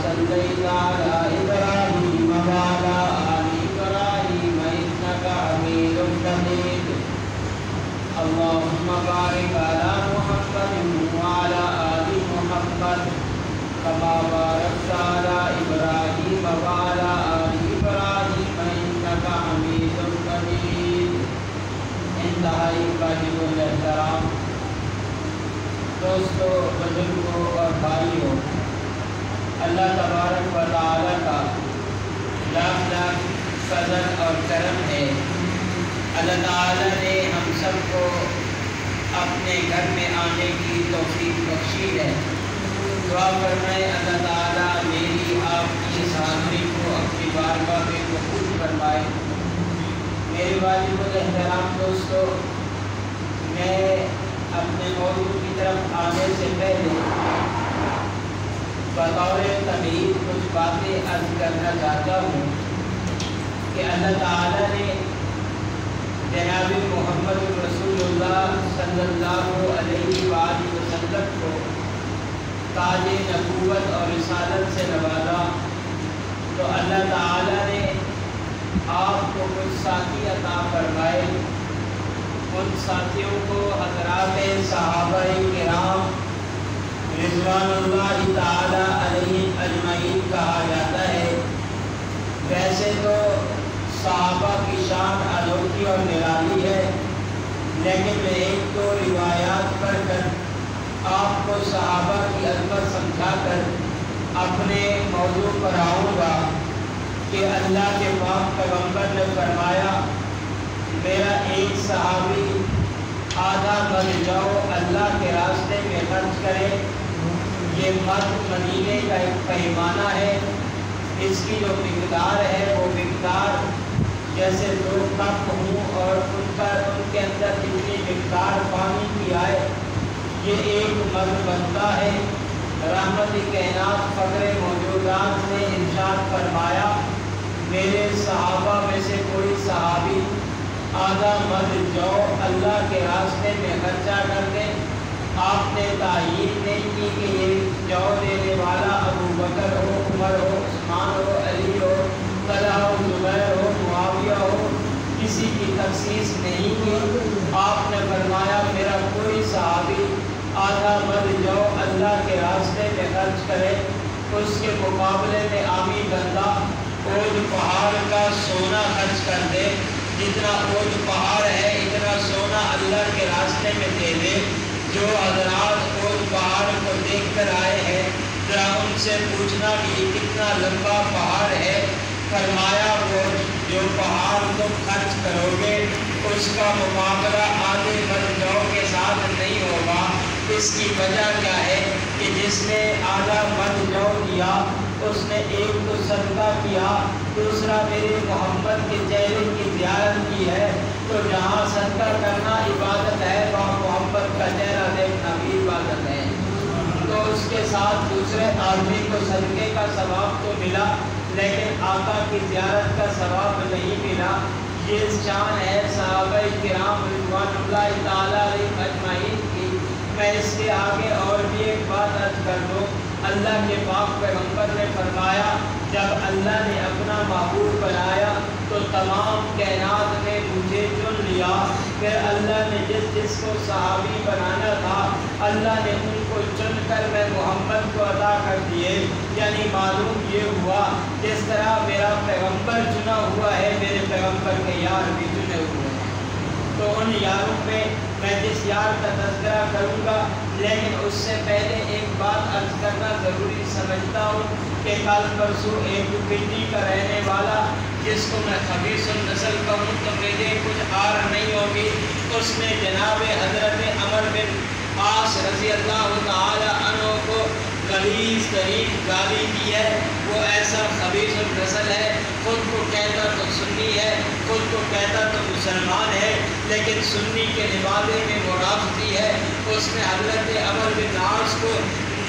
صليت على إبراهيم وعلى آل إبراهيم إنك حميد مجيد اللهم بارك على محمد وعلى آل محمد كما باركت على إبراهيم وعلى آل إبراهيم إنك حميد مجيد انتہائی واجب الاحترام دوستو، بزرگوں اور بھائیوں، اللہ تبارک و تعالیٰ کا لاکھ لاکھ فضل اور کرم ہے۔ اللہ تعالیٰ نے ہم سب کو اپنے گھر میں آنے کی توفیق بخشی ہے۔ دعا فرمائے اللہ تعالیٰ میری آپ کی اس حاضری کو اپنی بارگاہ میں قبول فرمائے۔ میرے واجب الاحترام دوستو، میں اپنے موضوع کی طرف آنے سے پہلے بطور تمہید کچھ باتیں عرض کرنا چاہتا ہوں کہ اللہ تعالیٰ نے جناب محمد رسول اللہ صلی اللہ علیہ وآلہ وسلم کو تاج نبوت اور رسالت سے نوازا، تو اللہ تعالیٰ نے آپ کو کچھ ساتھی عطا فرمائے۔ ان ساتھیوں کو حضرات صحابہ کرام رضوان اللہ تعالی علیہم اجمعین کہا جاتا ہے۔ ویسے تو صحابہ کی شان انوکھی اور نرالی ہے، لیکن میں ایک دو روایات پڑھ کر آپ کو صحابہ کی عظمت سمجھا کر اپنے موضوع پر آؤں گا کہ اللہ کے پاک پیغمبر نے فرمایا، میرا ایک صحابی آدھا مد جاؤ اللہ کے راستے میں خرچ کرے۔ یہ مد مدینے کا ایک پیمانہ ہے، اس کی جو مقدار ہے وہ مقدار جیسے 2 کپ ہوں اور ان کے اندر جتنی مقدار پانی کی آئے، یہ ایک مد بنتا ہے۔ رحمت کائنات فقر موجودات نے ارشاد فرمایا، میرے صحابہ میں سے کوئی صحابی آدھا مد جو اللہ کے راستے میں خرچہ کر دے۔ آپ نے تعیین نہیں کی کہ یہ جو دینے والا ابو بکر ہو، عمر ہو، عثمان ہو، علی ہو، طلحہ ہو، زبیر ہو، معاویہ ہو، کسی کی تخصیص نہیں کی۔ آپ نے فرمایا میرا کوئی صحابی آدھا مد جو اللہ کے راستے میں خرچ کرے، اس کے مقابلے میں آمی بندہ اود پہاڑ کا سونا خرچ کر دے، جتنا اود پہاڑ ہے اتنا سونا اللہ کے راستے میں دے دے۔ جو حضرات اود پہاڑ کو دیکھ کر آئے ہیں، ذرا ان سے پوچھنا کہ یہ کتنا لمبا پہاڑ ہے۔ فرمایا وہ جو پہاڑ تم خرچ کرو گے اس کا مقابلہ آدھے مد جو کے ساتھ نہیں ہوگا۔ اس کی وجہ کیا ہے کہ جس نے آدھا مد جو دیا اس نے ایک تو صدقہ کیا، دوسرا میرے محمد کے چہرے کی زیارت کی ہے۔ تو جہاں صدقہ کرنا عبادت ہے وہاں محمد کا چہرہ دیکھنا بھی عبادت ہے۔ تو اس کے ساتھ دوسرے آدمی کو صدقے کا ثواب تو ملا، لیکن آقا کی زیارت کا ثواب نہیں ملا۔ یہ شان ہے صحابہ کرام رضوان اللہ تعالی علیہم اجمعین کی۔ میں اس کے آگے اور بھی ایک بات عرض کر دوں۔ اللہ کے پاک پیغمبر نے فرمایا، جب اللہ نے اپنا محبوب بنایا تو تمام کائنات نے مجھے چن لیا۔ پھر اللہ نے جس جس کو صحابی بنانا تھا اللہ نے ان کو چن کر میں محمد کو عطا کر دیے۔ یعنی معلوم یہ ہوا جس طرح میرا پیغمبر چنا ہوا ہے، میرے پیغمبر کے یار بھی چنے ہوئے ہیں۔ تو ان یاروں میں میں جس یار کا تذکرہ کروں گا، لیکن اس سے پہلے ایک بات عرض کرنا ضروری سمجھتا ہوں کہ کل پرسوں ایک پنڈی کا رہنے والا جس کو میں خبیث النسل کہوں تو مجھے کچھ آر نہیں ہوگی، اس نے جناب حضرت عمر بن عاص رضی اللہ تعالی عنہ کو غلیظ ترین گالی دی ہے۔ وہ ایسا خبیث النسل ہے، خود کو کہتا تو سنی ہے، خود کو کہتا تو مسلمان ہے، لیکن سنی کے لبادے میں مرافضی ہے۔ اس نے حضرت عمر بن عاص کو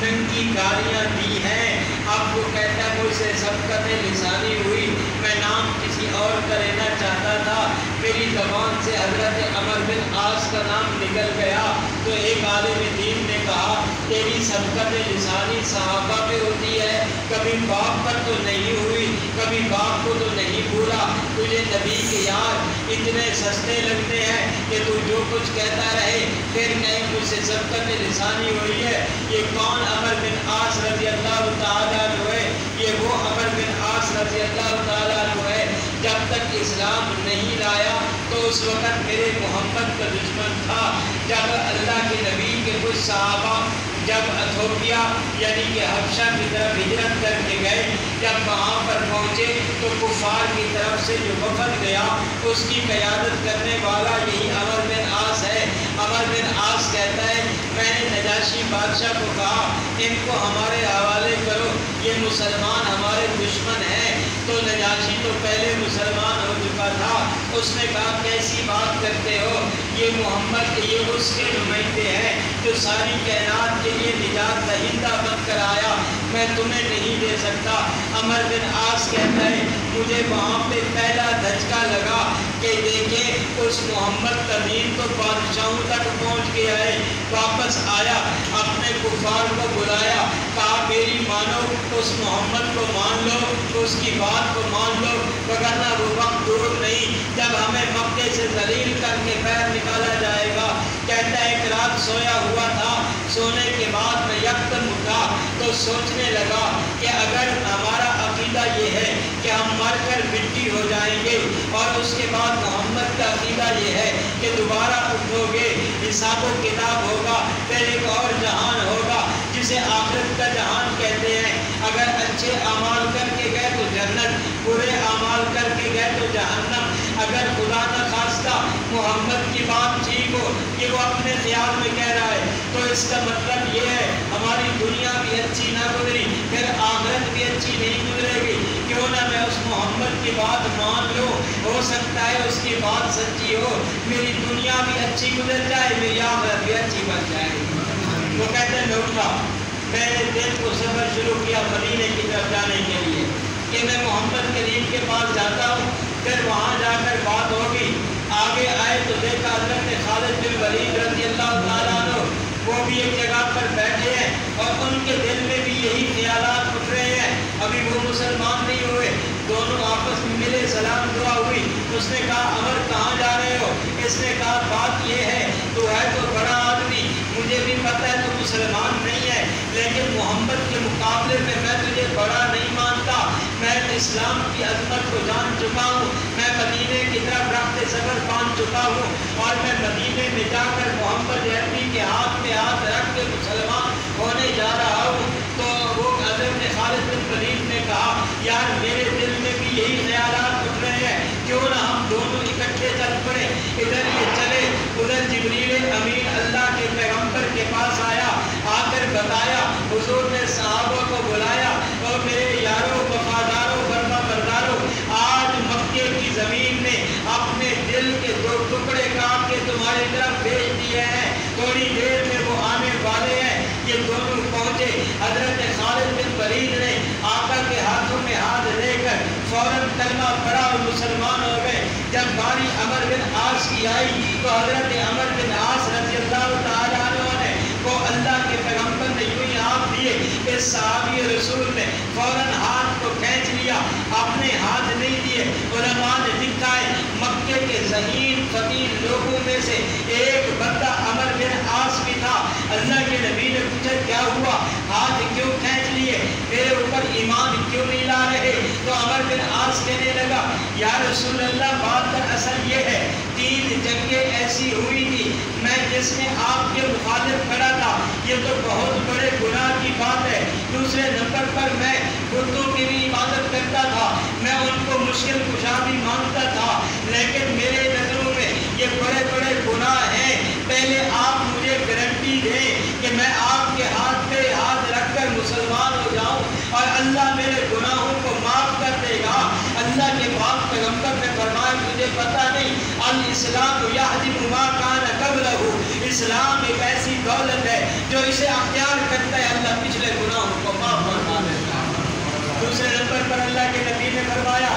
ننگی گالیاں دی ہیں۔ اب وہ کہتا ہے مجھ سے سبقت لسانی ہوئی، میں نام کسی اور کا لینا چاہتا تھا، میری زبان سے حضرت عمر بن عاص کا نام نکل گیا۔ تو ایک عالم دین نے کہا تیری سبقت لسانی صحابہ پہ ہوتی ہے، کبھی कभी बाप पर तो नहीं हुई, कभी बाप को तो नहीं भूला। तुझे नबी के यार इतने सस्ते लगते हैं कि तू जो कुछ कहता रहे, फिर कहीं मुझसे सबकत लिसानी हुई है। ये कौन अमर बिन आस रज़ी अल्लाह तआला अन्हु है? ये वो अमर बिन आस रज़ी अल्लाह तआला अन्हु है। जब तक इस्लाम नहीं लाया तो उस वक़्त मेरे मोहम्मद का दुश्मन था। जब अल्लाह के नबी के कुछ सहाबा जब इथोपिया यानी कि हबशा की तरफ हिजरत करके गए, जब वहाँ पर पहुँचे तो कुफार की तरफ से जो वफद गया उसकी क़यादत करने वाला यही अमर बिन आस है। अमर बिन आस कहता है, मैंने नजाशी बादशाह को कहा इनको हमारे हवाले करो, ये मुसलमान हमारे दुश्मन हैं। तो नजाशी तो पहले मुसलमान हो चुका था। उसने कहा कैसी बात करते हो, ये मोहम्मद ये उसके नुमाइंदे हैं जो सारी कायनात के लिए निजात दहिंदा बनकर आया, मैं तुम्हें नहीं दे सकता। अमर बिन आस कहता है, मुझे वहाँ पे पहला धचका लगा कि देखे उस मोहम्मद का दीन तो बादशाहों तक पहुँच गया है। वापस आया, अपने कुफार को बुलाया, कहा मेरी मानो, उस मोहम्मद को मान लो, उसकी बात को मान लो, वरना वो वक्त दूर नहीं जब हमें मक्के से जलील करके पैर निकाला जाएगा। कहता है एक रात सोया हुआ था, सोने के बाद मैं यकदम उठा तो सोचने लगा कि अगर हमारा अकीदा ये है कि हम मर कर मिट्टी हो जाएंगे और उसके बाद मोहम्मद का अकीदा ये है कि दोबारा उठोगे, हिसाब व किताब होगा, फिर एक और जहान होगा जिसे आखिरत का जहान कहते हैं। अगर अच्छे अमाल करके गए तो जन्नत, बुरे अमाल करके गए तो जहन्नम। अगर खुदा न खास्ता मोहम्मद की बात ठीक हो कि वो अपने ख्याल में कह रहा है तो इसका मतलब ये है हमारी दुनिया भी अच्छी ना गुजरी, फिर आखिरत भी अच्छी नहीं गुजरेगी। क्यों ना मैं उस मोहम्मद की बात मान लूँ, हो सकता है उसकी बात सच्ची हो, मेरी दुनिया भी अच्छी गुजर जाए, मेरी आखिरत भी अच्छी बन जाएगी। वो कहते हैं मैं उठा, मैंने दिन को सफ़र शुरू किया मदीने की तरफ जाने के लिए कि मैं मोहम्मद करीम के पास जाता हूँ। फिर वहाँ जाकर बात होगी, आगे आए तो देखा हज़रत खालिद बिन वलीद रज़ी अल्लाह तआला अन्हु वो भी एक जगह पर बैठे हैं और उनके दिल में भी यही ख्यालात उठ रहे हैं। अभी वो मुसलमान नहीं हुए, दोनों आपस में मिले, सलाम दुआ हुई। उसने कहा अमर कहाँ जा रहे हो? इसने कहा बात ये है, तू है तो बड़ा आदमी, मुझे भी पता है तो मुसलमान नहीं है, लेकिन मोहम्मद के मुकाबले में मैं तुझे बड़ा नहीं मानता। मैं इस्लाम की अजमत को जान चुका हूँ, मैं मदीने की तरफ रफ्ते सफर बांध चुका हूँ और मैं मदीने में जाकर मोहम्मद अरबी के हाथ में हाथ रख के मुसलमान होने जा रहा हूँ। तो वो हज़रत खालिद बिन वलीद ने कहा यार मेरे दिल में भी यही ख्यालात उठ रहे हैं, क्यों ना हम दोनों इकट्ठे चल पड़े। इधर ये चले, उधर जिब्रील अमीन अल्लाह के पैगम्बर के पास आया, आकर बताया, हुजूर ने सहाबा को बुलाया और मेरे यारों वफादारों फरमा बरदारों, आज मक्के की ज़मीन ने अपने दिल के दो टुकड़े काट के तुम्हारी तरफ भेज दिए हैं, थोड़ी देर में वो आने वाले हैं। ये दोनों पहुँचे, हज़रत खालिद बिन वलीद ने आका के हाथों में हाथ लेकर फौरन कलमा पढ़ा और मुसलमान हो गए। जब बारी अमर बिन आस की आई तो हज़रत अमर बिन आस रज़ी अल्लाह तआला अन्हु ने वो अल्लाह के पैगम्बर ने यूँ ही हाथ दिए, इस सहाबी रसूल ने फौरन हाथ को खींच लिया, अपने हाथ नहीं दिए। उलमा ने लिखा है मक्के के ज़हीन फ़कीर लोगों में से एक बंदा अमर बिन आस भी था। अल्लाह के नबी ने पूछा क्या हुआ, हाथ क्यों खींच लिए, मेरे ऊपर ईमान क्यों नहीं ला रहे? तो अमर बिन आस कहने लगा या रसूल अल्लाह बात का असल ये है, 3 जंगें ऐसी हुई थी, मैं जिसमें आपके मुखालिफ खड़ा था, ये तो बहुत बड़े गुनाह की बात है। दूसरे नंबर पर मैं बुतों की भी इबादत करता था, मैं उनको मुश्किल कुशा भी मानता था, लेकिन मेरे नज़रों में ये बड़े बड़े गुनाह हैं। पहले आप मुझे गारंटी दें कि मैं आपके हाथ पे हाथ रखकर मुसलमान हो जाऊं और अल्लाह मेरे गुनाहों को माफ़ कर देगा। अल्लाह के पाक पैगम्बर ने फरमाया तुझे पता नहीं, अल इस्लाम यहदिमु मा कान क़ब्लहु, इस्लाम एक ऐसी दौलत है जो इसे अख्तियार करता है, अल्लाह पिछले गुनाहों को माफ़ फरमा देता है। दूसरे नंबर पर अल्लाह के नबी ने फरमाया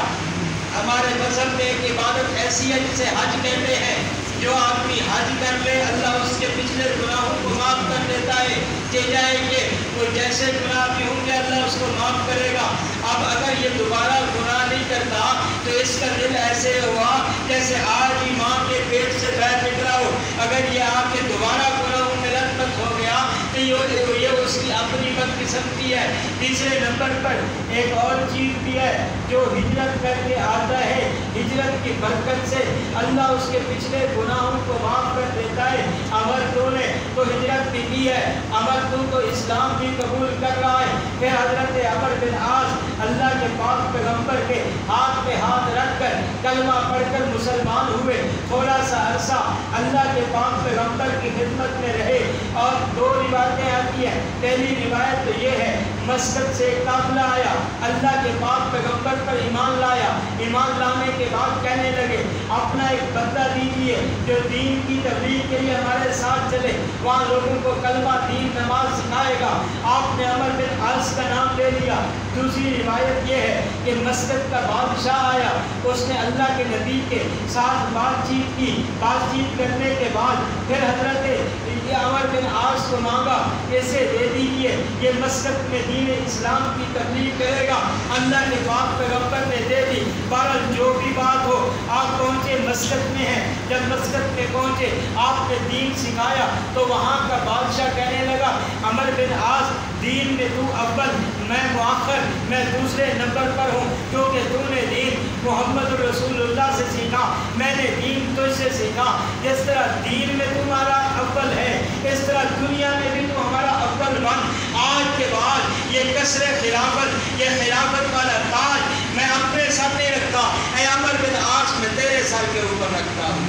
हमारे मज़हब में एक इबादत ऐसी है जिसे हज कहते हैं, جو آدمی حج کر لے اللہ اس کے پچھلے گناہوں کو معاف کر دیتا ہے کہ جائے کہ وہ جیسے گناہ بھی ہوں گے اللہ اس کو معاف کرے گا۔ اب اگر یہ دوبارہ گناہ نہیں کرتا تو اس کا دل ایسے ہوا جیسے آج ہی ماں کے پیٹ سے باہر نکلا ہو۔ اگر یہ آ کے دوبارہ گناہوں میں لطمت ہو گیا تو یہ اس کی اپنی بدقسمتی ہے۔ تیسرے نمبر پر ایک اور چیز بھی ہے، جو ہجرت کر کے آتا ہے ہجرت کی برکت سے اللہ اس کے پچھلے گناہوں کو معاف کر دیتا ہے۔ اگر تو نے تو ہجرت بھی کی ہے، اگر تو اسلام بھی قبول کر رہا ہے، پھر حضرت عمر بن عاص اللہ کے پاک پیغمبر کے ہاتھ پہ ہاتھ رکھ کر کلمہ پڑھ کر مسلمان ہوئے۔ تھوڑا سا عرصہ اللہ کے پاک پیغمبر کی خدمت میں رہے اور دو روایتیں آتی ہیں۔ پہلی روایت تو یہ ہے مسجد سے ایک قافلہ آیا، اللہ کے پاک پیغمبر پر ایمان لایا، ایمان لانے کے بعد کہنے لگے اپنا ایک بندہ دیجیے جو دین کی تبلیغ کے لیے ہمارے ساتھ چلے، وہاں لوگوں کو کلمہ دین نماز سکھائے گا۔ آپ نے عمر بن عاص کا نام لے لیا۔ دوسری روایت یہ ہے کہ مسجد کا بادشاہ آیا، اس نے اللہ کے نبی کے ساتھ بات چیت کی، بات چیت کرنے کے بعد پھر حضرت عمر بن عاص کو مانگا اسے دے دیجیے، یہ مسجد میں دین اسلام کی تبلیغ کرے گا۔ اللہ کے پاک پیغمبر نے دے دی۔ بہرحال جو بھی بات ہو، آپ پہنچے مسجد میں ہیں، جب مسجد میں پہنچے آپ نے دین سکھایا تو وہاں کا بادشاہ کہنے لگا عمر بن عاص دین میں تو اول، میں مؤخر، میں دوسرے نمبر پر ہوں، کیونکہ تو نے دین محمد رسول اللہ سے سیکھا، میں نے دین تجھ سے سیکھا۔ جس طرح دین میں تمہارا اول ہے اس طرح دنیا میں بھی تو ہمارا اول بن۔ آج کے بعد یہ قصر خلافت، یہ خلافت والا تاج میں اپنے سر نہیں رکھتا، اے عمر بن عاص میں تیرے سر کے اوپر رکھتا ہوں۔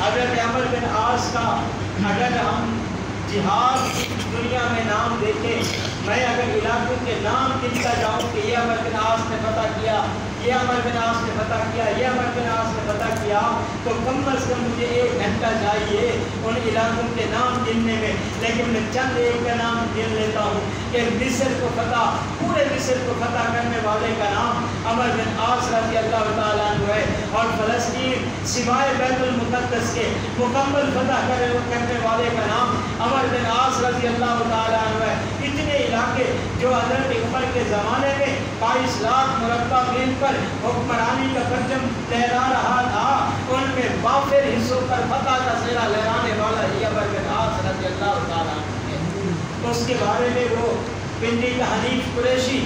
حضرت عمر بن عاص کا اگر ہم جہاد دنیا میں نام دیکھیں، میں اگر علاقوں کے نام گنتا جاؤں کہ یہ عمر بن عاص نے فتح کیا، یہ عمر بن عاص نے فتح کیا، یہ عمر بن عاص نے فتح کیا، تو کم از کم مجھے 1 گھنٹہ چاہیے ان علاقوں کے نام گننے میں، لیکن میں چند ایک کا نام گن لیتا ہوں کہ مصر کو فتح، پورے مصر کو فتح کرنے والے کا نام عمر بن عاص رضی اللہ تعالیٰ عنہ ہے، اور فلسطین سوائے بیت المقدس کے مکمل فتح کرنے والے کا نام عمر بن عاص رضی اللہ تعالیٰ عنہ ہے۔ اتنے علاقے جو حضرت عمر کے زمانے میں 22 لاکھ مربع میل پر حکمرانی کا پرچم لہرا رہا تھا، ان میں وافر حصوں پر فتح کا سہرا لہرانے والا یہ عمر بن عاص رضی اللہ تعالیٰ عنہ ہے۔ اس کے بارے میں وہ پنڈی کا حنیف قریشی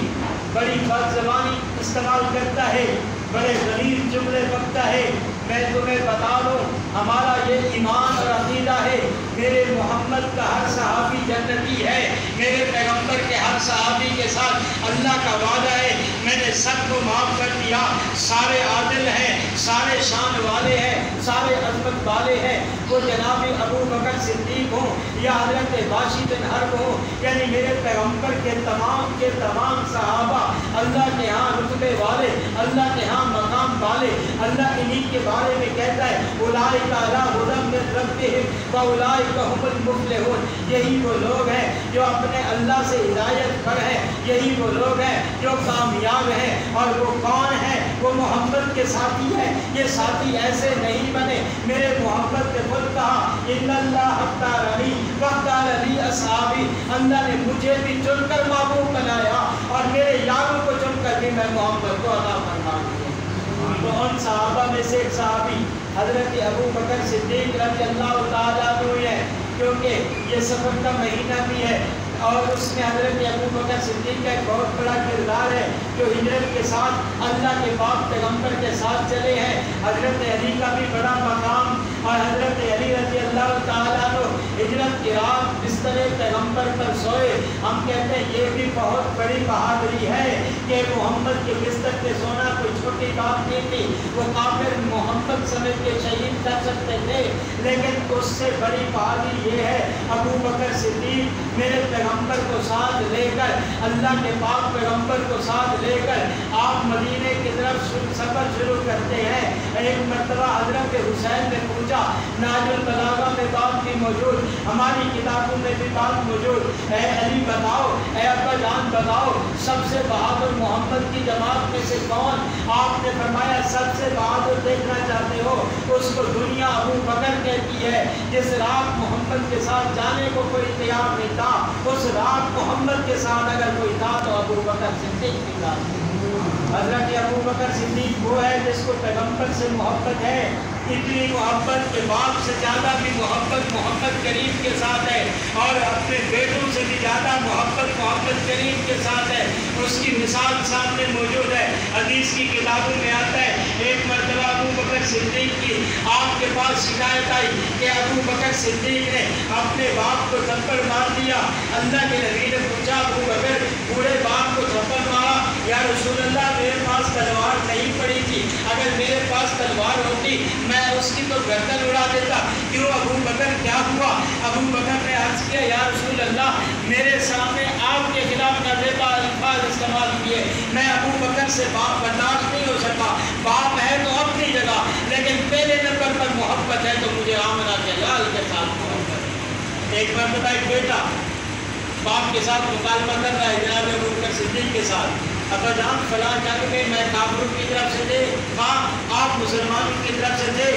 بڑی بد زبانی استعمال کرتا ہے، بڑے غلیظ جملے بکتا ہے۔ میں تمہیں بتا دوں ہمارا یہ ایمان اور عقیدہ ہے، میرے محمد کا ہر صحابی جنتی ہے، میرے پیغمبر کے ہر صحابی کے ساتھ اللہ کا وعدہ ہے، میں نے سب کو معاف کر دیا، سارے عادل ہیں، سارے شان والے ہیں، سارے عظمت والے ہیں، وہ جناب ابو بکر صدیق ہوں یا حضرت باشی بن حرب ہوں، یعنی میرے پیغمبر کے تمام صحابہ اللہ کے ہاں رتبے والے، اللہ کے ہاں مقام والے، اللہ انہی کے بارے میں کہتا ہے اولئک علی ھدی من ربہم واولئک ھم المفلحون، یہی وہ لوگ ہیں جو اپنے اللہ سے ہدایت پر ہیں، یہی وہ لوگ ہیں جو کامیاب ہیں۔ اور وہ کون ہیں؟ وہ محمد کے ساتھی ہیں۔ یہ ساتھی ایسے نہیں بنے، میرے محمد نے خود کہا ان اللہ اختارنی واختار لی اصحابی، اللہ نے مجھے بھی چن کر محبوب بنایا اور میرے یاروں کو چن کر بھی میں محمد کو عطا فرما دیا۔ تو ان صحابہ میں سے ایک صحابی حضرت ابو بکر صدیق رضی اللہ تعالیٰ عنہ ہے، کیونکہ یہ سفر کا مہینہ بھی ہے اور اس میں حضرت ابو بکر صدیق کا ایک بہت بڑا کردار ہے جو ہجرت کے ساتھ اللہ کے پاک پیغمبر کے ساتھ چلے ہیں۔ حضرت علی کا بھی بڑا مقام، اور حضرت علی رضی اللہ تعالیٰ عنہ ہجرت کی رات بستر پیغمبر پر سوئے۔ ہم کہتے ہیں یہ بھی بہت بڑی بہادری ہے کہ محمد کے بستر پہ سونا کوئی چھوٹی بات نہیں تھی، وہ کافر محمد سمیت کے شہید کر سکتے تھے، لیکن اس سے بڑی بہادری یہ ہے ابو بکر صدیق میرے پیغمبر کو ساتھ لے کر، اللہ کے پاک پیغمبر کو ساتھ لے کر آپ مدینے کی طرف سفر شروع کرتے ہیں۔ ایک مرتبہ حضرت حسین نے پوچھا، ناج البلاغہ میں بات بھی موجود، ہماری کتابوں میں بھی بات موجود، اے علی بتاؤ، اے ابا جان بتاؤ، سب سے بہادر محمد محمد کی جماعت میں سے کون؟ آپ نے فرمایا سب سے بہادر دیکھنا چاہتے ہو اس کو دنیا ابو بکر کہتی ہے۔ جس رات محمد کے ساتھ جانے کو کوئی تیار نہیں تھا، اس رات محمد کے ساتھ اگر کوئی تھا تو ابو بکر صدیق کی ذات ہے۔ حضرت ابو بکر صدیق وہ ہے جس کو پیغمبر سے محبت ہے، اتنی محبت کہ باپ سے زیادہ بھی محبت محمد کریم کے ساتھ ہے، اور اپنے بیٹوں سے بھی زیادہ محبت محمد کریم کے ساتھ ہے۔ اس کی مثال سامنے موجود ہے، حدیث کی کتابوں میں آتا ہے ایک مرتبہ ابو بکر صدیق کی آپ کے پاس شکایت آئی کہ ابو بکر صدیق نے اپنے باپ کو تھپڑ مار دیا۔ اللہ کے نبی نے پوچھا ابو بکر بوڑھے باپ کو تھپڑ مارا؟ یا رسول اللہ میرے پاس تلوار نہیں پڑی تھی، اگر میرے پاس تلوار ہوتی میں اس کی تو گردن اڑا دیتا۔ کیوں ابو بکر کیا ہوا؟ ابو بکر نے عرض کیا یا رسول اللہ میرے سامنے آپ کے خلاف نازیبا الفاظ استعمال کیے، میں ابو بکر سے باپ برداشت نہیں ہو سکا۔ باپ ہے تو اپنی جگہ، لیکن پہلے نمبر پر محبت ہے تو مجھے آمنہ کے لال کے ساتھ محبت ہے۔ ایک مرتبہ ایک بیٹا باپ کے ساتھ مکالمہ کر رہا ہے جناب ابو بکر صدیق کے ساتھ، ابا جان فلاں جنگ میں میں کافروں کی طرف سے تھے، ہاں آپ مسلمانوں کی طرف سے تھے،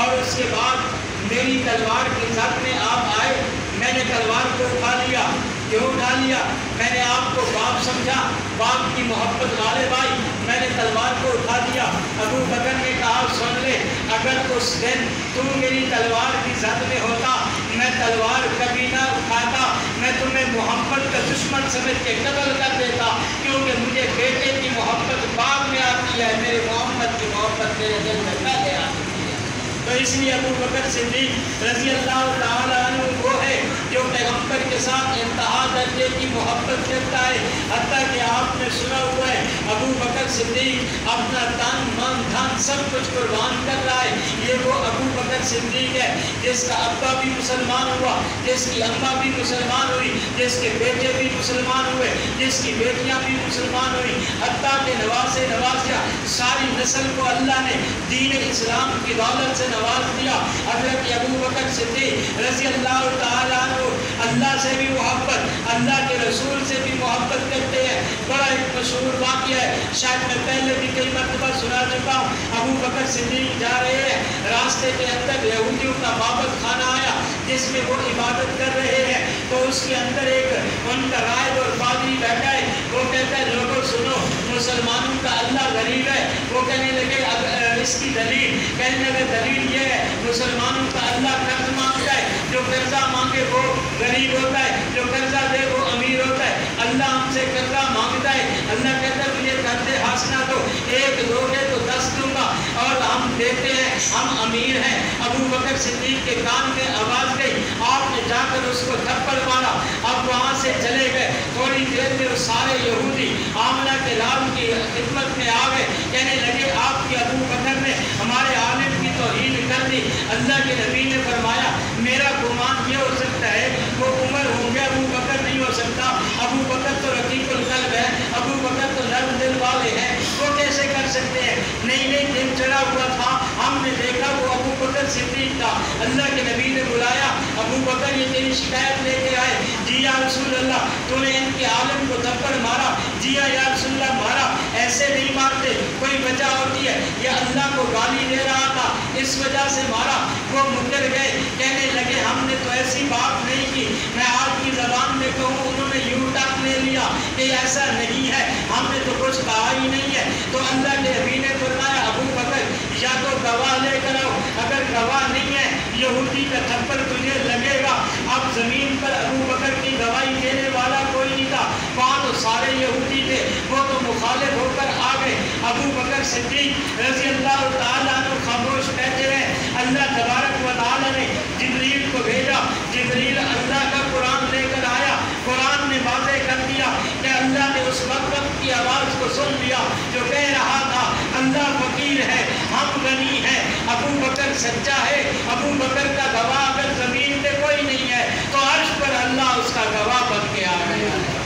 اور اس کے بعد میری تلوار کی زد میں آپ آئے، میں نے تلوار کو اٹھا لیا۔ کیوں اٹھا لیا؟ میں نے آپ کو باپ سمجھا، باپ کی محبت غالب آئی، میں نے تلوار کو اٹھا دیا۔ ابو بکر نے کہا سن لے، اگر اس دن تو میری تلوار کی زد میں ہوتا میں تلوار کبھی نہ اٹھاتا، میں تمہیں محبت کا دشمن سمجھ کے قتل کر دیتا، کیونکہ مجھے بیٹے کی محبت بعد میں آتی ہے، میرے محمد کی محبت میرے دل میں پہلے آتی ہے۔ تو اس لیے ابو بکر صدیق رضی اللہ تعالیٰ عنہ وہ ہے جو پیغمبر کے ساتھ انتہا درجے کی محبت کرتا ہے، حتیٰ کہ آپ نے سنا ہوا ہے ابو بکر صدیق اپنا تن من دھن سب کچھ قربان کر رہا ہے۔ یہ وہ ابو بکر صدیق ہے جس کا ابا بھی مسلمان ہوا، جس کی اماں بھی مسلمان ہوئی، جس کے بیٹے بھی مسلمان ہوئے، جس کی بیٹیاں بھی مسلمان ہوئی، حتیٰ کہ نواسے نواسیہ ساری نسل کو اللہ نے دین اسلام کی دولت سے نواز دیا۔ حضرت ابو بکر صدیق رضی اللہ تعالیٰ عنہ اللہ سے بھی محبت، اللہ کے رسول سے بھی محبت کرتے ہیں۔ بڑا ایک مشہور واقعہ ہے، شاید میں پہلے بھی کئی مرتبہ سنا چکا ہوں۔ ابو بکر صدیق جا رہے ہیں، راستے کے اندر یہودیوں کا معبد خانہ آیا جس میں وہ عبادت کر رہے ہیں، تو اس کے اندر ایک ان کا راہب اور پادری بیٹھا ہے، وہ کہتا ہے لوگوں سنو مسلمانوں کا اللہ غریب ہے۔ وہ کہنے لگے اس کی دلیل، کہنے لگے دلیل یہ ہے مسلمانوں کا اللہ قرض مانگتا ہے، جو قرضہ مانگے وہ غریب ہوتا ہے، جو قرضہ دے وہ امیر ہوتا ہے۔ اللہ ہم سے قرضہ مانگتا ہے، اللہ کہتا ہے مجھے قرض حسنہ دو، ایک دو گے تو 10 دوں گا، اور ہم دیتے ہیں، ہم امیر ہیں۔ ابو بکر صدیق کے کان میں آواز گئی، آپ نے جا کر اس کو تھپڑ مارا۔ اب وہاں سے چلے گئے، تھوڑی دیر میں وہ سارے یہودی آمنہ کے لال کی خدمت میں آ گئے، کہنے لگے آپ کے ابو بکر نے ہمارے عالم کی توہین کر دی۔ اللہ کے نبی نے فرمایا میرا گمان یہ ہو سکتا ہے وہ عمر ہوں گے، ابو بکر نہیں ہو سکتا، ابو بکر تو رقیق القلب ہے، ابو بکر تو نرم دل والے ہیں، وہ کیسے کر سکتے ہیں؟ نہیں دن چڑھا ہوا تھا، ہم نے دیکھا وہ ابو بکر صدیق تھا۔ اللہ کے نبی نے بلایا، ابو بکر یہ تیری شکایت لے کے آئے۔ جی یا رسول اللہ تو نے ان کے عالم کو تھپڑ مارا؟ جی یا رسول اللہ مارا۔ ایسے نہیں مارتے، کوئی وجہ ہوتی ہے، یہ اللہ کو گالی دے رہا تھا اس وجہ سے مارا۔ وہ مکر گئے، کہنے لگے ہم نے تو ایسی بات نہیں کی، میں آپ کی زبان میں کہوں انہوں نے یوں ٹک لے لیا کہ ایسا نہیں ہے، ہم نے تو کچھ کہا ہی نہیں ہے۔ تو اللہ کے نبی نے فرمایا ابو بکر یا تو گواہ لے کر آؤ، اگر گواہ نہیں ہے یہودی کا تھپڑ تجھے لگے گا۔ اب زمین پر ابو بکر کی گواہی دینے والا کوئی نہیں تھا، وہاں تو سارے یہودی تھے، وہ تو مخالف ہو کر آ گئے۔ ابو بکر صدیق رضی اللہ تعالیٰ عنہ خاموش بیٹھے رہے۔ اللہ تبارک و تعالیٰ نے جبریل کو بھیجا، جبریل اللہ کا قرآن لے کر آیا، قرآن نے واضح کر دیا کہ اللہ نے اس وقت کی آواز کو سن لیا جو کہہ رہا تھا اللہ فقیر ہے ہم غنی ہیں، ابو بکر سچا ہے۔ ابو بکر کا گواہ اگر زمین پہ کوئی نہیں ہے تو عرش پر اللہ اس کا گواہ بن کے آ گیا ہے۔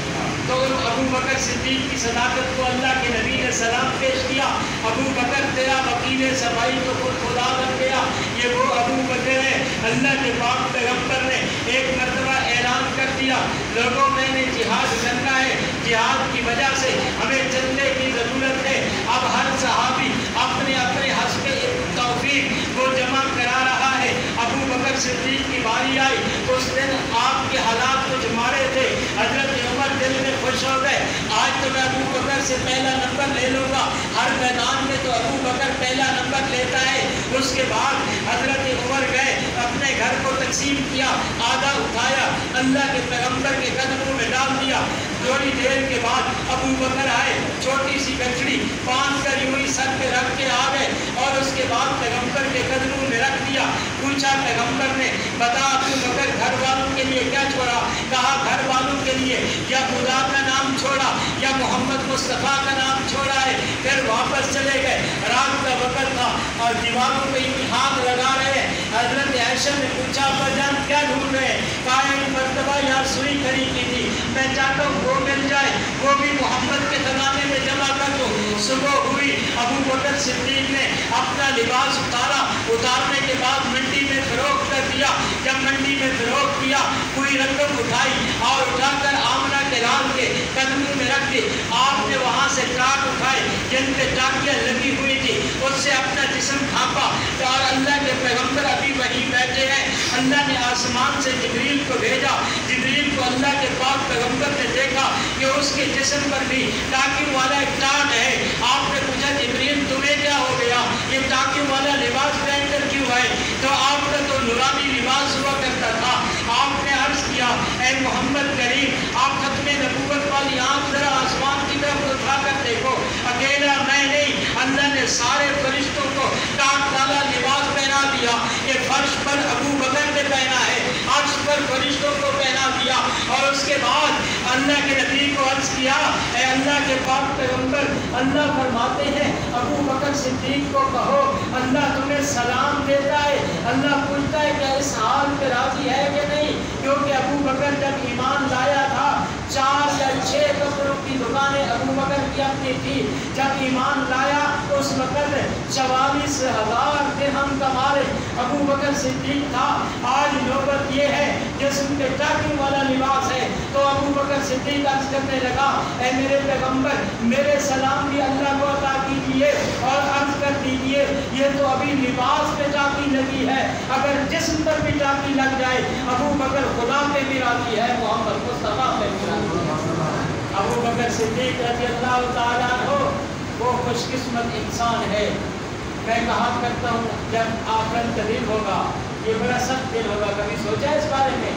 تو ابو بکر صدیق کی صداقت کو اللہ کے نبی نے سلام پیش کیا، ابو بکر تیرا وکیل صفائی تو خود خدا بن گیا۔ یہ وہ ابو بکر ہے، اللہ کے پاک پیغمبر نے ایک مرتبہ اعلان کر دیا لوگوں میں نے جہاد کرنا ہے، جہاد کی وجہ سے ہمیں چندے کی पहला नंबर ले लूँगा। हर मैदान में तो अबू बकर पहला नंबर लेता है। उसके बाद हजरत उमर गए, अपने घर को तकसीम किया, आधा उठाया, अल्लाह के पैगंबर के कदमों में डाल दिया। थोड़ी देर के बाद अबू बकर आए, छोटी सी गठड़ी बांध कर यूं ही सर पे रख के आ गए और उसके बाद पैगंबर के कदमों में रख दिया। पूछा पैगंबर ने, बता अबू बकर घर वालों के लिए क्या छोड़ा? कहा घर वालों के लिए या खुदा का नाम छोड़ा या मोहम्मद मुस्तफ़ा का नाम छोड़ा है। फिर वापस चले गए। रात का वक़्त था और दीवारों पे हाथ लगा रहे। हजरत आयशा ने पूछा, अब्बाजान क्या ढूंढ रहे हैं? कहा एक मर्तबा यहाँ सुई खड़ी की थी, मैं चाहता हूँ वो मिल जाए, वो भी मोहम्मद के ज़माने में जमा कर दो। सुबह हुई, अबू बकर सिद्दीक ने अपना लिबास उतारा, उतारने के बाद मंडी में फरोख्त कर दिया। जब मंडी में फरोख्त किया, पूरी रकम उठाई और उठाकर आमना के लाल के कदमों में रख दी। आपने वहाँ से टाट उठाए जिन पे टाकियाँ लगी हुई थी, उससे अपना जिस्म ढांपा और अल्लाह के पैगंबर अभी वहीं बैठे हैं। अल्लाह ने आसमान से जिब्रील को भेजा। जिब्रील को अल्लाह के पाक पैगंबर ने देखा कि उसके जिस्म पर भी टाकियों वाला एक टाट है। आपने पूछा, जिब्रील तुम्हें क्या हो गया? ये टाकियों वाला लिबास पहनकर क्यों है? तो आपका तो नूरानी लिबास हुआ करता था। आपने अर्ज किया, ऐ मोहम्मद करीम, आप खत्मे नबूवत वाली आँख जरा आसमान की तरफ उठा कर देखो। अकेला मैं नहीं, अल्लाह ने सारे फरिश्तों को टाट वाला लिबास पहना दिया। ये फर्श पर अबू बकर ने पहना है, अर्श पर फरिश्तों को पहना दिया। और उसके बाद अल्लाह के नबी को अर्ज किया, ऐ अल्लाह के पाक पैगंबर, अल्लाह फरमाते हैं अबू बकर सिद्दीक को कहो अल्लाह तुम्हें सलाम देता है। अल्लाह पूछता है कि इस हाल पे राजी है कि नहीं? क्योंकि अबू बकर जब ईमान लाया था, 4 या 6 कपड़ों की दुकानें अबू बकर की अपनी थी। जब ईमान लाया उस वक़्त 44,000 दिरहम का मालिक अबू बकर सिद्दीक था। आज नौबत ये है जिसम पे टाकियों वाला लिबास है। तो अबू बकर सिद्दीक अर्ज करने लगा, ऐ मेरे पैगंबर, मेरे सलाम भी अल्लाह को अता कीजिए और अर्ज कर दीजिए ये तो अभी लिबास पे टाकी लगी है, अगर जिस्म पर भी टाकी लग जाए अबू बकर खुदा पे भी राजी है, मोहम्मद मुस्तफ़ा पे भी राजी है। अबू बकर सिद्दीक रज़ी अल्लाह तआला अन्हु वो खुशकिस्मत इंसान है। मैं कहा करता हूँ, जब आखिरत का दिन होगा ये बड़ा सख्त दिन होगा। कभी सोचा इस बारे में?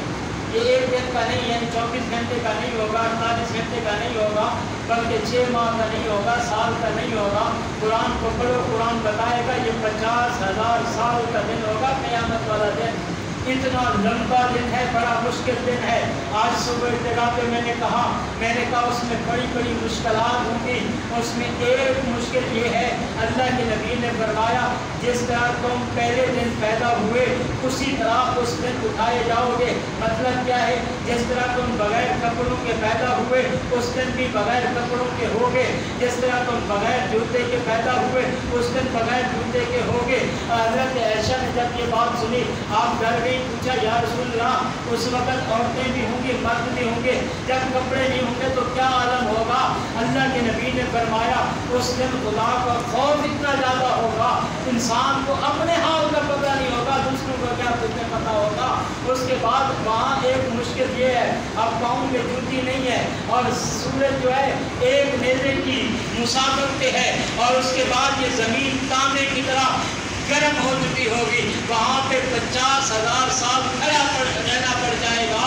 ये एक दिन का नहीं है, 24 घंटे का नहीं होगा, 48 घंटे का नहीं होगा, बल्कि 6 माह का नहीं होगा, साल का नहीं होगा। कुरान को पढ़ो, कुरान बताएगा ये 50,000 साल का दिन होगा, क़यामत वाला दिन। इतना लंबा दिन है, बड़ा मुश्किल दिन है। आज सुबह जगह पे मैंने कहा उसमें बड़ी बड़ी मुश्किलात होंगी। उसमें एक मुश्किल ये है, अल्लाह के नबी ने फरमाया जिस तरह तुम पहले दिन पैदा हुए उसी तरह उस दिन उठाए जाओगे। मतलब क्या है? जिस तरह तुम बगैर कपड़ों के पैदा हुए उस दिन भी बगैर कपड़ों के होगे। जिस तरह तुम बगैर जूते के पैदा हुए उस दिन बगैर जूते के होगे। हज़रत आयशा ने जब ये बात सुनी, आप डर गई। पूछा, या रसूलल्लाह, उस वक़्त औरतें भी होंगी, मर्द भी होंगे, जब कपड़े नहीं होंगे तो क्या आलम होगा? अल्लाह के नबी ने फरमाया उस दिन खुदा का खौफ इतना ज़्यादा होगा, इंसान को अपने हाल का पता नहीं होगा, दूसरों को क्या तुम्हें पता होगा। उसके बाद वहाँ एक मुश्किल ये है, अब पाँव में जूती नहीं है और सूरज जो है एक नेज़े की मुसाफत पे है और उसके बाद ये ज़मीन तांबे की तरह गर्म हो चुकी होगी। वहाँ पे 50,000 साल खड़ा रहना पड़ जाएगा।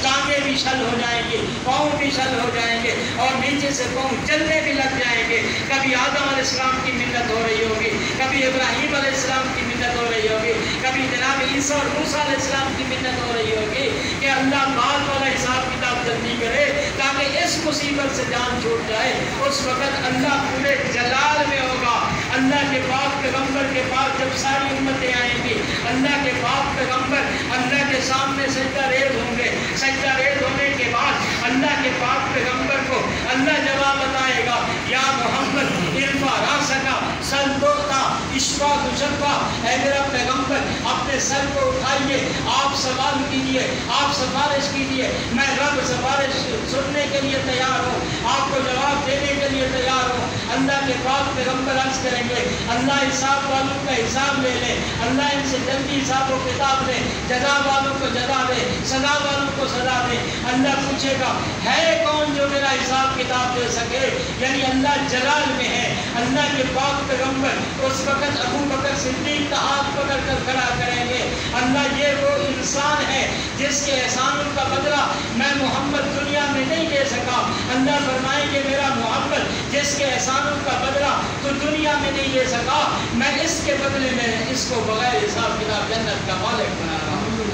टांगे भी शल हो जाएंगे, पाँव भी शल हो जाएंगे और नीचे से पाँव चलने भी लग जाएंगे। कभी आदम अलैहिस्सलाम की मिन्नत हो रही होगी, कभी इब्राहीम अलैहिस्सलाम की मिन्नत हो रही होगी, कभी जनाब ईसा और मूसा अलैहिस्सलाम की मिन्नत हो रही होगी कि अल्लाह बात वाला हिसाब किताब जल्दी करे ताकि इस मुसीबत से जान छूट जाए। उस वक़्त अल्लाह पूरे जलाल में होगा। अल्लाह के पाक पैगंबर के पास जब सारी उम्मतें आएंगी, अल्लाह के पाक पैगंबर अल्लाह के सामने सजदा रेज़ होंगे। सजदा रेज़ होने के बाद अल्लाह के पाक पैगंबर को अल्लाह जवाब बताएगा, या मोहम्मद इरफा रासका सल्तोता इश्वा दुशफा, ऐ मेरा पैगंबर अपने सर को उठाइए, आप सवाल कीजिए, आप सिफारिश कीजिए, मैं रब सिफारिश सुनने के लिए तैयार हूँ, आपको जवाब देने के लिए तैयार हूँ। اللہ کے पाक पैगंबर अर्ज करेंगे अल्लाह हिसाब वालों का हिसाब ले ले, अल्लाह इनसे जल्दी हिसाब व किताब ले, जजा वालों को जजा दे, सजा वालों को सजा दे। अल्लाह पूछेगा है कौन जो मेरा हिसाब किताब दे सके, यानी अल्लाह जलाल में है। अल्लाह के पाक पैगंबर उस वक़्त अबू बकर सिद्दीक का हाथ पकड़ कर खड़ा करेंगे, अल्लाह ये वो इंसान है जिसके एहसानों का बदला मैं मोहम्मद दुनिया में नहीं दे सका। अल्लाह फरमाएंगे मेरा मोहम्मद जिसके एहसानों का बदला तो दुनिया में नहीं दे सका, मैं इसके बदले में इसको बगैर हिसाब किताब जन्नत का मालिक बना रहा हूँ।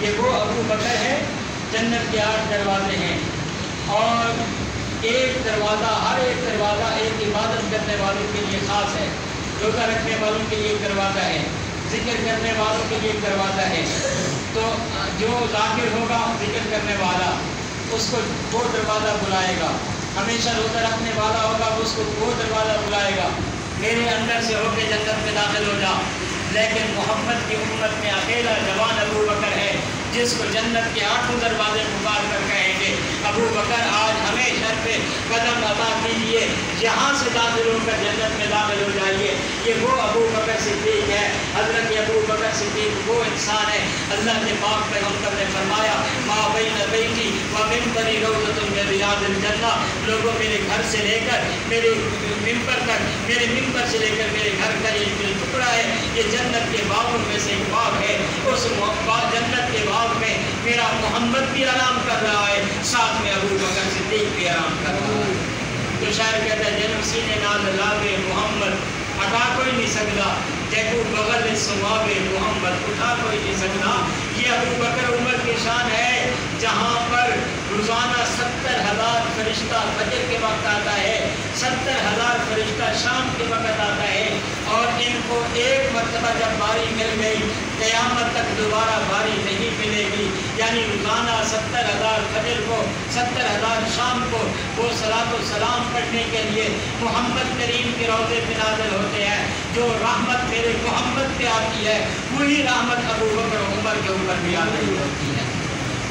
ये वो अबू बकर है। जन्नत के 8 दरवाजे हैं और एक दरवाज़ा, हर एक दरवाज़ा एक इबादत करने वालों के लिए ख़ास है, रोज़ा रखने वालों के लिए एक दरवाज़ा है, जिक्र करने वालों के लिए एक दरवाज़ा है। तो जो ज़ाकिर होगा जिक्र करने वाला उसको वो दरवाज़ा बुलाएगा, हमेशा रोज़ा रखने वाला होगा उसको वो दरवाज़ा बुलाएगा, मेरे अंदर से होके जन्नत में दाखिल हो जा। लेकिन मोहम्मद की उम्मत में अकेला जवान अबू बकर है जिसको जन्नत के 8 दरवाजे पुकार कर कहेंगे अबू बकर आज हमें शर पे कदम अता कीजिए, यहाँ से दाखिल होकर जन्नत में दाखिल हो जाइए। ये वो अबू बकर सिद्दीक है। हज़रत अबू बकर सिद्दीक वो इंसान है, अल्लाह के पाक पैगंबर ने फरमाया मा बैन बैती व मिंबरी रौज़तुन मिन रियादिल जन्नह, लोगों मेरे घर से लेकर मेरे मिंबर तक, मेरे मिंबर से लेकर मेरे घर का ये जो टुकड़ा है ये जन्नत के बागों में से एक बाग है। उस जन्नत के बाग में मेरा मोहम्मद भी आराम कर रहा है, साथ में अबू बकर सिद्दीक भी आराम कर रहा है। तो शायर कहता है जन्म सीने नाल लावे मोहम्मद हटा कोई नहीं सकता, जैकू बगल सुमावे मोहम्मद उठा कोई नहीं सकता। ये अबू बकर उमर की शान है जहाँ पर रोज़ाना 70,000 फरिश्ता फजर के वक्त आता है, 70,000 फरिश्ता शाम के वक्त आता है और इनको एक मरतबा जब बारी मिल गई क़यामत तक दोबारा बारी नहीं मिलेगी। यानी रोज़ाना 70,000 फजर को 70,000 शाम को वो सलातो सलाम पढ़ने के लिए मोहम्मद करीम के रोज़े पे नाज़िल होते हैं। जो रहमत मेरे मोहम्मद पे आती है वही रहमत अबू बकर उमर के ऊपर भी आ रही होती है।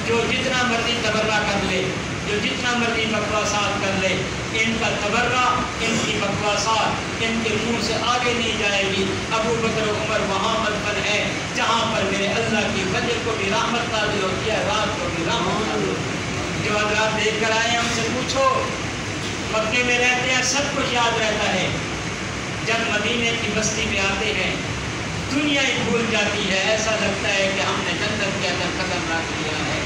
जो जितना मर्जी तबर्रा कर ले, जो जितना मर्जी बकवासात कर ले, इनका तबर्रा, इनकी बकवासात इनके मुंह से आगे नहीं जाएगी। अबू बकर उमर वहाँ मदफन है जहाँ पर मेरे अल्लाह की फजर को भी रहमत नाज़िल होती है, रात को भी रहमत नाज़िल होती है। जो हज़रात देख कर आए हमसे पूछो, मक्के में रहते हैं सब कुछ याद रहता है, जब मदीने की बस्ती में आते हैं दुनिया ही भूल जाती है, ऐसा लगता है कि हमने जन्नत के अंदर कदम रख लिया है।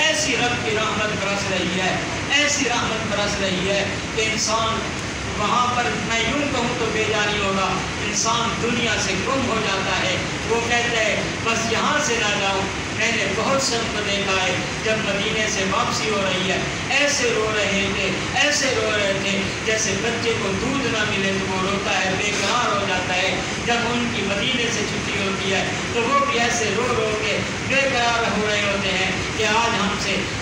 ऐसी रब की रहमत बरस रही है, ऐसी रहमत बरस रही है कि इंसान वहाँ पर, मैं यूँ कहूँ तो बेजानी होगा, इंसान दुनिया से गुम हो जाता है। वो कहता है बस यहाँ से ना जाऊँ। मैंने बहुत सबको देखा है जब मदीने से वापसी हो रही है ऐसे रो रहे थे, ऐसे रो रहे थे जैसे बच्चे को दूध ना मिले तो वो रोता है, बेकरार हो जाता है। जब उनकी मदीने से छुट्टी होती है तो वो भी ऐसे रो रो के बेकरार हो रहे होते हैं कि आज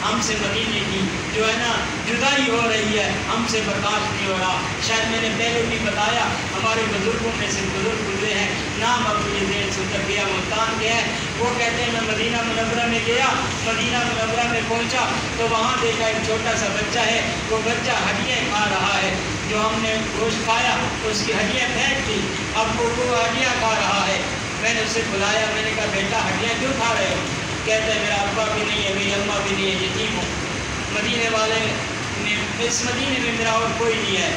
हमसे मदीने की जो है ना जुदाई हो रही है, हमसे बर्दाश्त नहीं हो रहा। शायद मैंने पहले भी बताया हमारे बुजुर्गों में से बुजुर्ग गुजरे हैं, नाम अबू यज़ीद सुल्तान मुल्तान के हैं। वो कहते हैं मैं मदीना मुनव्वरा में गया, मदीना मुनव्वरा में पहुंचा तो वहाँ देखा एक छोटा सा बच्चा है, वो बच्चा हड्डियाँ खा रहा है, जो हमने गोश्त खाया उसकी हड्डियाँ फेंक दी, अब वो हड्डियाँ खा रहा है। मैंने उसे बुलाया, मैंने कहा बेटा हड्डियाँ क्यों खा रहे हो? कहते हैं मेरा अब्बा भी नहीं है, मेरी अम्मा भी नहीं है, यतीम हूँ। मदीने वाले ने, इस मदीने में मेरा और कोई नहीं है,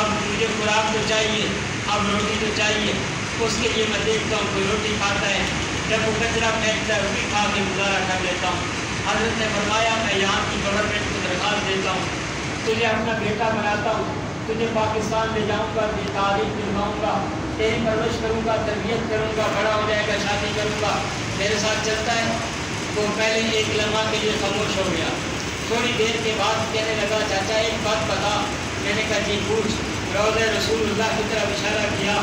अब मुझे खुराक तो चाहिए, अब रोटी तो चाहिए। उसके लिए मैं देखता हूँ कोई रोटी खाता है, जब वो कचरा फेंकता है वो भी खा के गुजारा कर लेता हूँ। हज़रत ने फरमाया मैं यहाँ की गवर्नमेंट को दरख्वास्त देता हूँ, तुझे अपना बेटा बनाता हूँ, तुझे पाकिस्तान ले जाऊँगा, तेरी तारीफ दिलवाऊँगा, तेरी परवरिश करूँगा, तरबियत करूँगा, बड़ा हो जाएगा शादी करूँगा, मेरे साथ चलता है। वो पहले एक लम्हा के लिए खामोश हो गया, थोड़ी देर के बाद कहने लगा चाचा एक बात बता। मैंने कहा जी पूछ। रोज़े रसूलुल्लाह की तरफ इशारा किया,